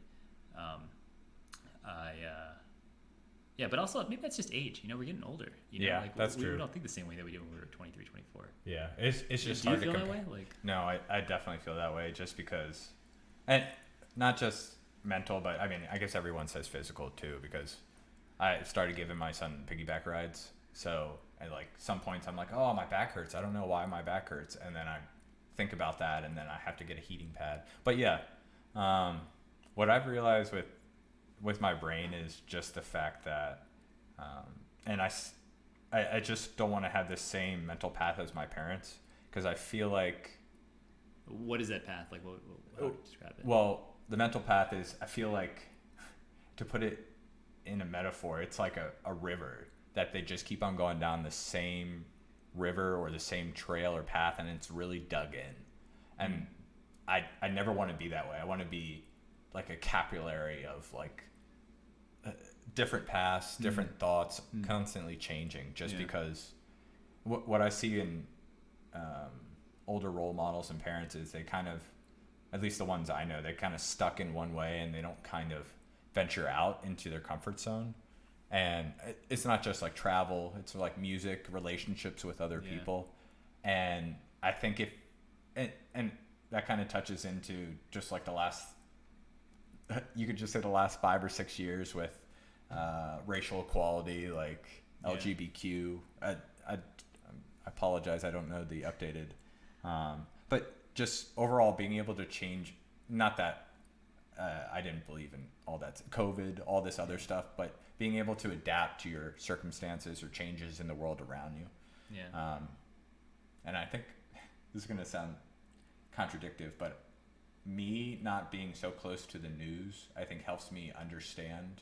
Yeah, but also maybe that's just age, you know, we're getting older, you know, like that's true. We don't think the same way that we did when we were 23, 24. Yeah, it's just do hard you feel to that compare. way? Like, no, I definitely feel that way, just because, and not just mental, but I mean, I guess everyone says physical too, because I started giving my son piggyback rides. So at like some points I'm like, oh, my back hurts. I don't know why my back hurts. And then I think about that, and then I have to get a heating pad. But yeah, what I've realized with my brain is just the fact that, and I just don't want to have the same mental path as my parents, because I feel like. What is that path? Like, how would you describe it? Well, the mental path is, I feel like, to put it in a metaphor, it's like a river that they just keep on going down the same river or the same trail or path, and it's really dug in. And I never want to be that way. I want to be like a capillary of like different paths, different thoughts, constantly changing. Just because what I see in older role models and parents is they kind of, at least the ones I know, they're kind of stuck in one way and they don't kind of venture out into their comfort zone. And it's not just like travel, it's like music, relationships with other people. And I think and that kind of touches into just like the last, you could just say the last 5 or 6 years with racial equality, like LGBTQ. I apologize, I don't know the updated. But just overall being able to change, not that I didn't believe in all that COVID, all this other stuff, but being able to adapt to your circumstances or changes in the world around you. Yeah. And I think this is going to sound contradictory, but me not being so close to the news, I think helps me understand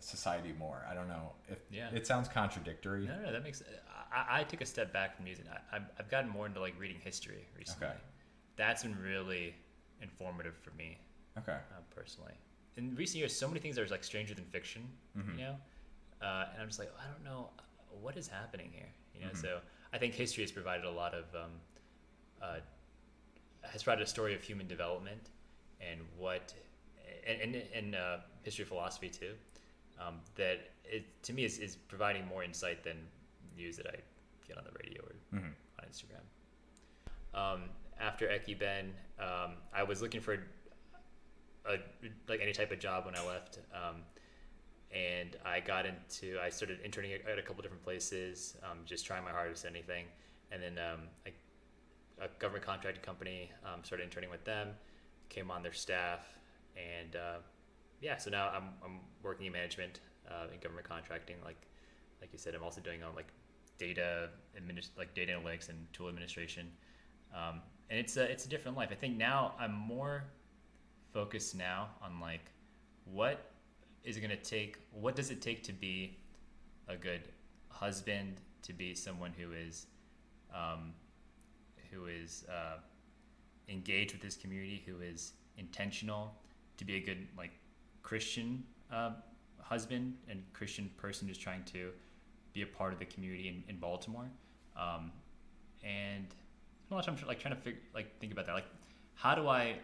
society more. I don't know if it sounds contradictory. No, that makes. I took a step back from music. I've gotten more into like reading history recently. Okay. That's been really informative for me. Okay. Personally, in recent years, so many things are like stranger than fiction. You know, and I'm just like, I don't know what is happening here. You know, so I think history has provided a lot of has provided a story of human development and what and history of philosophy too. That it to me is providing more insight than news that I get on the radio or on Instagram. After Ekiben, I was looking for like any type of job when I left, and I started interning at a couple different places, just trying my hardest at anything, and then a government contracted company, started interning with them, came on their staff, and so now I'm working in management in government contracting. Like you said, I'm also doing like data analytics and tool administration, and it's a different life. I think now I'm more focused now on like what does it take to be a good husband, to be someone who is engaged with his community, who is intentional, to be a good like Christian husband and Christian person who's trying to be a part of the community in Baltimore. And a lot of times trying to think about that, like how do I,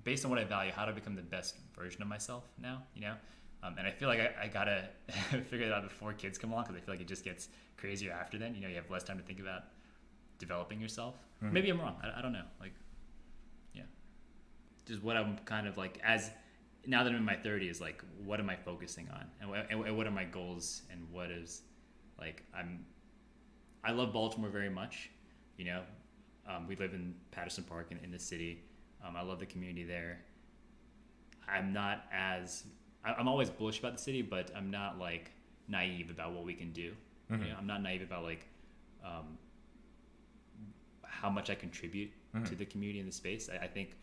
based on what I value, how do I become the best version of myself now, you know? And I feel like I gotta figure that out before kids come along, because I feel like it just gets crazier after then. You know, you have less time to think about developing yourself. Maybe I'm wrong. I don't know. Like, yeah, just what I'm kind of like now that I'm in my 30s, like what am I focusing on, and what are my goals, and what is like I love Baltimore very much. You know, we live in Patterson Park in the city. I love the community there. I'm always bullish about the city, but I'm not like naive about what we can do. You know, I'm not naive about like how much I contribute to the community and the space. I think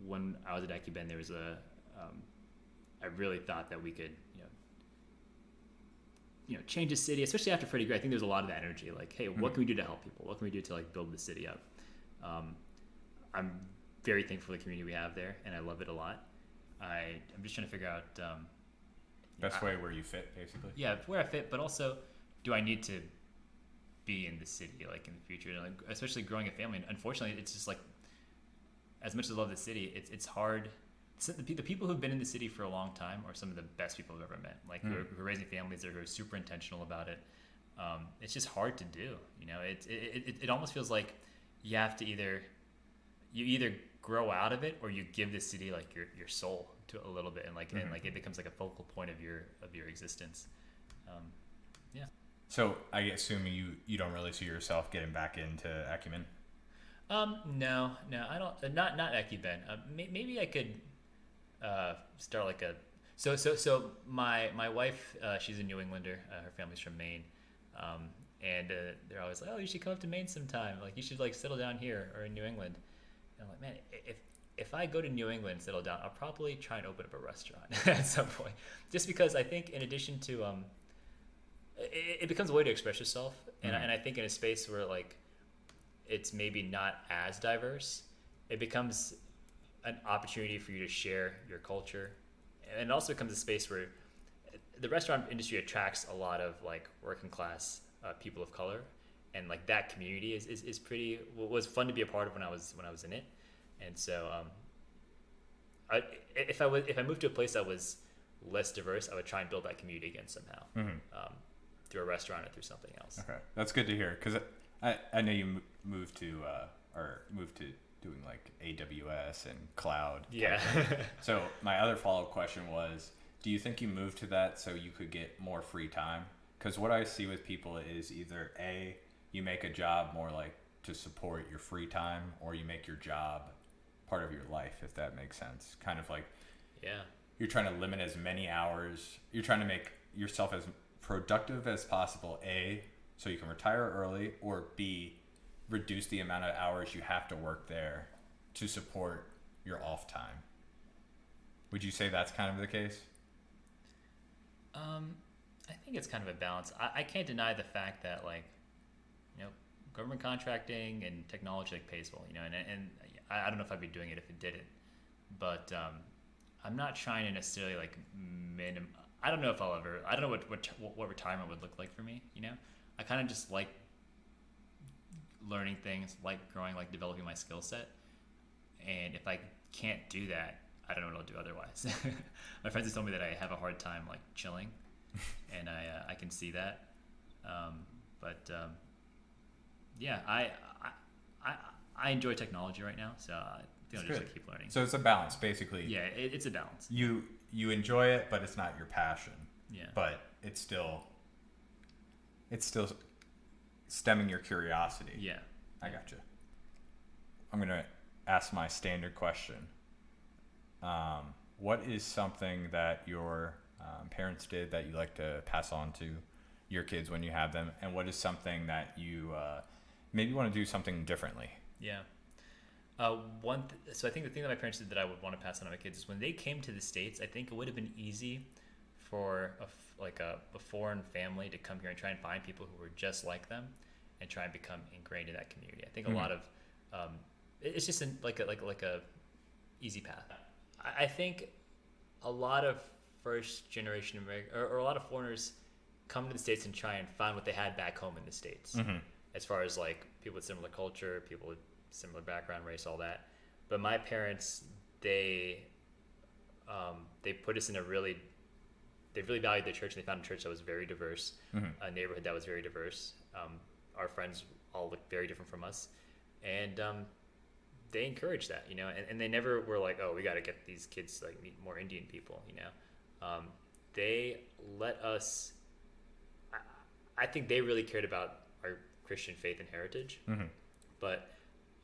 when I was at Ekiben, there was I really thought that we could, change the city, especially after Freddie Gray. I think there's a lot of that energy. Like, hey, what can we do to help people? What can we do to like build the city up? I'm very thankful for the community we have there, and I love it a lot. I'm just trying to figure out best way where you fit, basically. Yeah, where I fit, but also, do I need to be in the city like in the future? And, like, especially growing a family. And unfortunately, it's just like, as much as I love the city, it's hard. The people who've been in the city for a long time are some of the best people I've ever met. Like who are raising families, who are super intentional about it. It's just hard to do. You know, it almost feels like you have to either grow out of it, or you give the city like your soul to a little bit, and like it becomes like a focal point of your existence. Yeah. So I assume you don't really see yourself getting back into Acumen. No, I don't. Not Ekiben. Maybe I could start like a. So my wife, she's a New Englander. Her family's from Maine, and they're always like, oh, you should come up to Maine sometime. Like you should like settle down here or in New England. And I'm like, man, if I go to New England and settle down, I'll probably try and open up a restaurant at some point. Just because I think, in addition to it becomes a way to express yourself, and I think in a space where like it's maybe not as diverse, it becomes an opportunity for you to share your culture and it also becomes a space where the restaurant industry attracts a lot of like working class people of color, and like that community is pretty was fun to be a part of when I was in it. And so if I moved to a place that was less diverse, I would try and build that community again somehow, through a restaurant or through something else. Okay, that's good to hear, because I know you moved to doing like AWS and cloud. Yeah. So my other follow-up question was, do you think you moved to that so you could get more free time? Because what I see with people is either A, you make a job more like to support your free time, or you make your job part of your life, if that makes sense. Kind of like, yeah, you're trying to limit as many hours. You're trying to make yourself as productive as possible, A, so you can retire early, or B, reduce the amount of hours you have to work there to support your off time. Would you say that's kind of the case? I think it's kind of a balance. I can't deny the fact that, like, government contracting and technology like pays well, and I don't know if I'd be doing it if it didn't, but I'm not trying to necessarily like I don't know if I don't know what retirement would look like for me. I kind of just like learning things, like growing, like developing my skill set, and if I can't do that, I don't know what I'll do otherwise. My friends have told me that I have a hard time like chilling, and I can see that. Yeah, I enjoy technology right now, so I think I'll just like, keep learning. So it's a balance, basically. Yeah, it's a balance. You enjoy it, but it's not your passion. Yeah. But it's still stemming your curiosity. Yeah. I gotcha. I'm gonna ask my standard question. What is something that your parents did that you like to pass on to your kids when you have them, and what is something that you maybe want to do something differently? Yeah. So I think the thing that my parents did that I would want to pass on to my kids is when they came to the States, I think it would have been easy for a foreign family to come here and try and find people who were just like them and try and become ingrained in that community. I think a lot of it's just like a easy path. I think a lot of first generation or a lot of foreigners come to the States and try and find what they had back home in the States, as far as like people with similar culture, people with similar background, race, all that. But my parents, they put us in they really valued the church, and they found a church that was very diverse, a neighborhood that was very diverse. Our friends all looked very different from us, and they encouraged that, and they never were like, oh, we got to get these kids to like meet more Indian people, they let us. I think they really cared about our Christian faith and heritage, but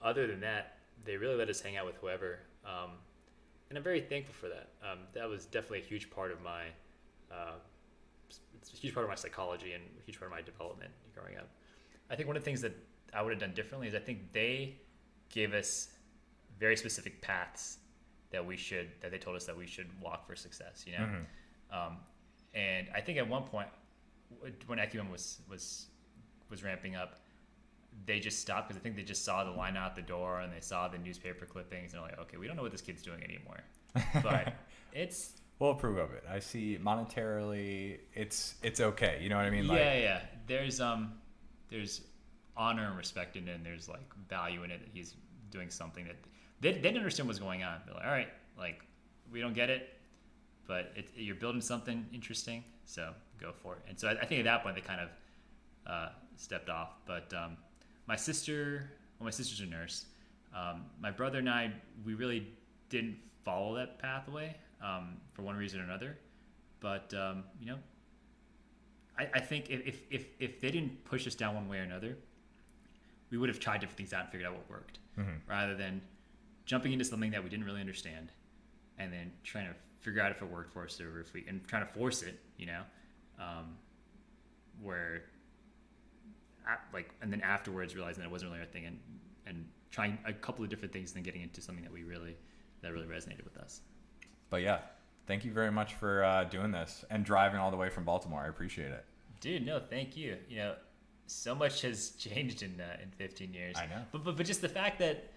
other than that, they really let us hang out with whoever, and I'm very thankful for that. That was definitely a huge part of my, it's a huge part of my psychology and a huge part of my development growing up. I think one of the things that I would have done differently is I think they gave us very specific paths that they told us that we should walk for success, and I think at one point when Ecumen was ramping up, they just stopped because I think they just saw the line out the door and they saw the newspaper clippings and they're like, okay, we don't know what this kid's doing anymore. But we'll approve of it. I see monetarily it's okay. You know what I mean? Yeah. There's honor and respect in it, and there's like value in it that he's doing something that they didn't understand what was going on. They're like, all right, like we don't get it, but you're building something interesting, so go for it. And so I think at that point they kind of stepped off. But my sister's a nurse. My brother and I, we really didn't follow that pathway for one reason or another. But I think if they didn't push us down one way or another, we would have tried different things out and figured out what worked, rather than jumping into something that we didn't really understand and then trying to figure out if it worked for us or and trying to force it, and then afterwards realizing that it wasn't really our thing and trying a couple of different things and then getting into something that really resonated with us. But yeah, thank you very much for doing this and driving all the way from Baltimore. I appreciate it. Dude, no, thank you. So much has changed in 15 years. I know. But just the fact that,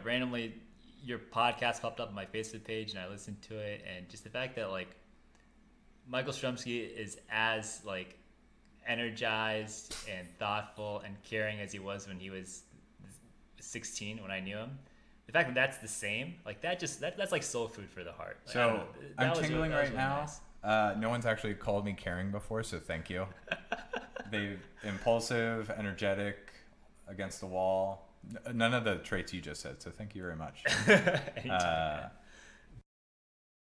randomly your podcast popped up on my Facebook page and I listened to it, and just the fact that like Michael Strumsky is as like energized and thoughtful and caring as he was when he was 16 when I knew him. The fact that that's the same, like that's like soul food for the heart. Like, So I'm tingling right really now. nice. No one's actually called me caring before, so thank you. They impulsive, energetic, against the wall. None of the traits you just said, so thank you very much. Anytime, man.